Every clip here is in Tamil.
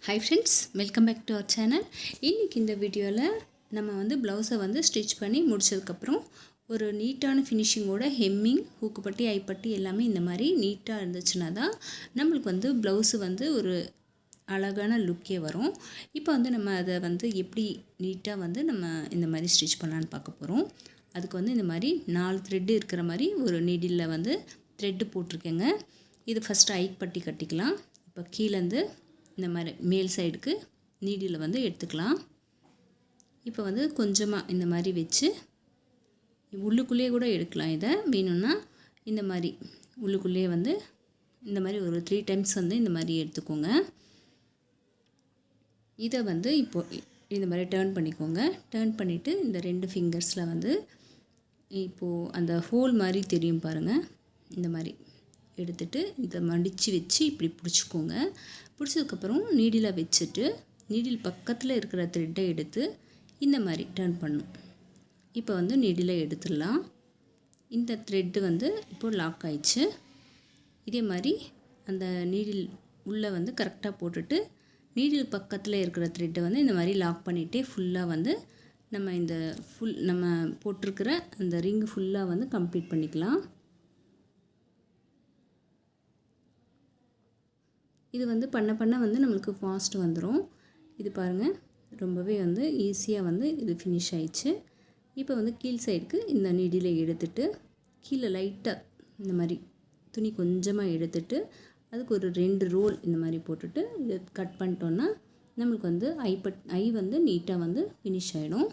Hi friends, welcome back to our channel. இன்றைக்கி இந்த வீடியோவில் நம்ம வந்து ப்ளவுஸை வந்து ஸ்டிச் பண்ணி முடிச்சதுக்கப்புறம் ஒரு நீட்டான ஃபினிஷிங்கோட ஹெம்மிங், ஹூக்குப்பட்டி, ஐப்பட்டி எல்லாமே இந்த மாதிரி நீட்டாக இருந்துச்சுன்னா தான் நம்மளுக்கு வந்து ப்ளவுஸு வந்து ஒரு அழகான லுக்கே வரும். இப்போ வந்து நம்ம அதை வந்து எப்படி நீட்டாக வந்து நம்ம இந்த மாதிரி ஸ்டிச் பண்ணலான்னு பார்க்க போகிறோம். அதுக்கு வந்து இந்த மாதிரி 4 த்ரெட்டு இருக்கிற மாதிரி ஒரு நீடிலில் வந்து த்ரெட்டு போட்டிருக்கேங்க. இது ஃபஸ்ட்டு ஐப்பட்டி கட்டிக்கலாம். இப்போ கீழேருந்து இந்த மாதிரி மேல் சைடுக்கு நீடியில் வந்து எடுத்துக்கலாம். இப்போ வந்து கொஞ்சமாக இந்த மாதிரி வச்சு உள்ளுக்குள்ளேயே கூட எடுக்கலாம். இதை வேணும்னா இந்த மாதிரி உள்ளுக்குள்ளேயே வந்து இந்த மாதிரி ஒரு 3 டைம்ஸ் வந்து இந்த மாதிரி எடுத்துக்கோங்க. இதை வந்து இப்போது இந்த மாதிரி டேர்ன் பண்ணிக்கோங்க. டேர்ன் பண்ணிவிட்டு இந்த 2 ஃபிங்கர்ஸில் வந்து இப்போது அந்த ஹோல் மாதிரி தெரியும் பாருங்கள், இந்த மாதிரி எடுத்துகிட்டு இதை மடித்து வச்சு இப்படி பிடிச்சிக்கோங்க. பிடிச்சதுக்கப்புறம் நீடில் வச்சுட்டு நீடில் பக்கத்தில் இருக்கிற த்ரெட்டை எடுத்து இந்த மாதிரி டர்ன் பண்ணும். இப்போ வந்து நீடில் எடுத்துடலாம். இந்த த்ரெட்டு வந்து இப்போது லாக் ஆயிடுச்சு. இதே மாதிரி அந்த நீடில் உள்ளே வந்து கரெக்டாக போட்டுட்டு நீடில் பக்கத்தில் இருக்கிற த்ரெட்டை வந்து இந்த மாதிரி லாக் பண்ணிகிட்டே ஃபுல்லாக வந்து நம்ம போட்டிருக்கிற அந்த ரிங் ஃபுல்லாக வந்து கம்ப்ளீட் பண்ணிக்கலாம். இது வந்து பண்ண வந்து நம்மளுக்கு ஃபாஸ்ட் வந்துடும். இது பாருங்கள், ரொம்பவே வந்து ஈஸியாக வந்து இது ஃபினிஷ் ஆயிடுச்சு. இப்போ வந்து கீழ் சைடுக்கு இந்த நீடியில் எடுத்துட்டு கீழே லைட்டாக இந்த மாதிரி துணி கொஞ்சமாக எடுத்துட்டு அதுக்கு ஒரு 2 ரோல் இந்த மாதிரி போட்டுட்டு இதை கட் பண்ணிட்டோன்னா நம்மளுக்கு வந்து ஐ வந்து நீட்டாக வந்து ஃபினிஷ் ஆகிடும்.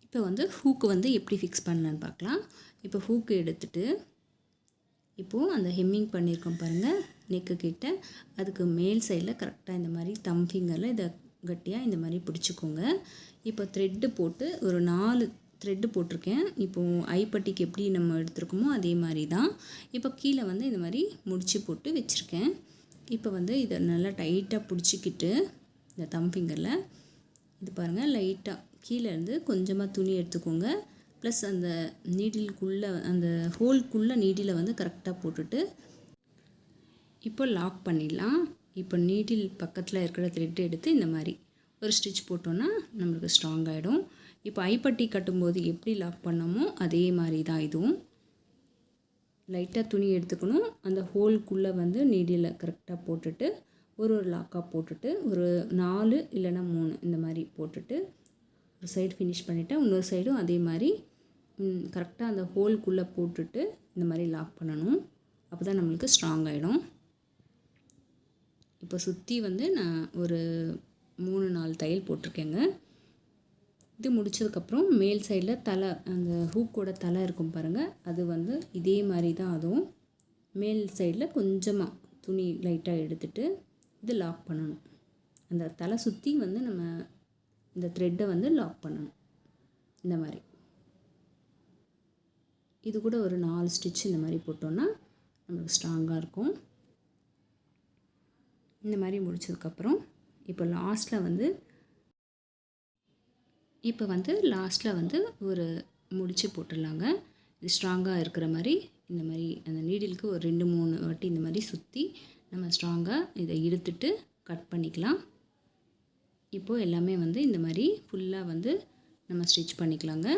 இப்போ வந்து ஹூக்கு வந்து எப்படி ஃபிக்ஸ் பண்ணலான்னு பார்க்கலாம். இப்போ ஹூக்கு எடுத்துட்டு இப்போது அந்த ஹெம்மிங் பண்ணியிருக்கோம் பாருங்கள் நெக்கு கிட்ட, அதுக்கு மேல் சைடில் கரெக்டாக இந்த மாதிரி தம் ஃபிங்கரில் இதை கட்டியாக இந்த மாதிரி பிடிச்சிக்கோங்க. இப்போ த்ரெட்டு போட்டு ஒரு 4 த்ரெட்டு போட்டிருக்கேன். இப்போது ஐப்பட்டிக்கு எப்படி நம்ம எடுத்துருக்கோமோ அதே மாதிரி தான். இப்போ கீழே வந்து இந்த மாதிரி முடிச்சு போட்டு வச்சுருக்கேன். இப்போ வந்து இதை நல்லா டைட்டாக பிடிச்சிக்கிட்டு இந்த தம் ஃபிங்கரில் இது பாருங்கள் லைட்டாக கீழேருந்து கொஞ்சமாக துணி எடுத்துக்கோங்க. ப்ளஸ் அந்த நீடிலுக்குள்ளே அந்த ஹோல்குள்ளே நீடில் வந்து கரெக்டாக போட்டுட்டு இப்போ லாக் பண்ணிடலாம். இப்போ நீடில் பக்கத்தில் இருக்கிற த்ரெட் எடுத்து இந்த மாதிரி ஒரு ஸ்டிச் போட்டோன்னா நம்மளுக்கு ஸ்ட்ராங் ஆகிடும். இப்போ ஐப்பட்டி கட்டும்போது எப்படி லாக் பண்ணோமோ அதே மாதிரி தான் இதுவும். லைட்டாக துணி எடுத்துக்கணும். அந்த ஹோல்குள்ளே வந்து நீடில் கரெக்டாக போட்டுட்டு ஒரு லாக்காக போட்டுட்டு ஒரு 4 இல்லைன்னா 3 இந்த மாதிரி போட்டுட்டு ஒரு சைடு ஃபினிஷ் பண்ணிவிட்டு இன்னொரு சைடும் அதே மாதிரி கரெக்டாக அந்த ஹோல்குள்ளே போட்டுட்டு இந்த மாதிரி லாக் பண்ணணும். அப்போ தான் நம்மளுக்கு ஸ்ட்ராங் ஆகிடும். இப்போ சுற்றி வந்து நான் ஒரு 3-4 தையல் போட்டிருக்கேங்க. இது முடித்ததுக்கப்புறம் மேல் சைடில் தலை, அந்த ஹூக்கோட தலை இருக்கும் பாருங்கள், அது வந்து இதே மாதிரி தான் அதுவும் மேல் சைடில் கொஞ்சமாக துணி லைட்டாக எடுத்துகிட்டு இது லாக் பண்ணணும். அந்த தலை சுற்றி வந்து நம்ம இந்த த்ரெட்டை வந்து லாக் பண்ணணும். இந்த மாதிரி இது கூட ஒரு 4 ஸ்டிச் இந்த மாதிரி போட்டோன்னா நம்மளுக்கு ஸ்ட்ராங்காக இருக்கும். இந்த மாதிரி முடிச்சதுக்கப்புறம் இப்போ லாஸ்ட்டில் வந்து ஒரு முடிச்சு போட்டுடலாங்க. இது ஸ்ட்ராங்காக இருக்கிற மாதிரி இந்த மாதிரி அந்த நீடிலுக்கு ஒரு 2-3 வாட்டி இந்த மாதிரி சுற்றி நம்ம ஸ்ட்ராங்காக இதை இழுத்துட்டு கட் பண்ணிக்கலாம். இப்போது எல்லாமே வந்து இந்த மாதிரி ஃபுல்லாக வந்து நம்ம ஸ்டிச் பண்ணிக்கலாங்க.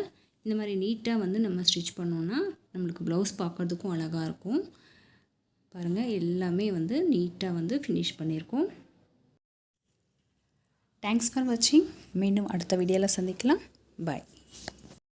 இந்த மாதிரி நீட்டாக வந்து நம்ம ஸ்டிச் பண்ணோன்னா நம்மளுக்கு ப்ளவுஸ் பார்க்குறதுக்கும் அழகாக இருக்கும். பாருங்கள், எல்லாமே வந்து நீட்டாக வந்து ஃபினிஷ் பண்ணியிருக்கோம். தேங்க்ஸ் ஃபார் வாட்சிங். மீண்டும் அடுத்த வீடியோவில் சந்திக்கலாம். பாய்.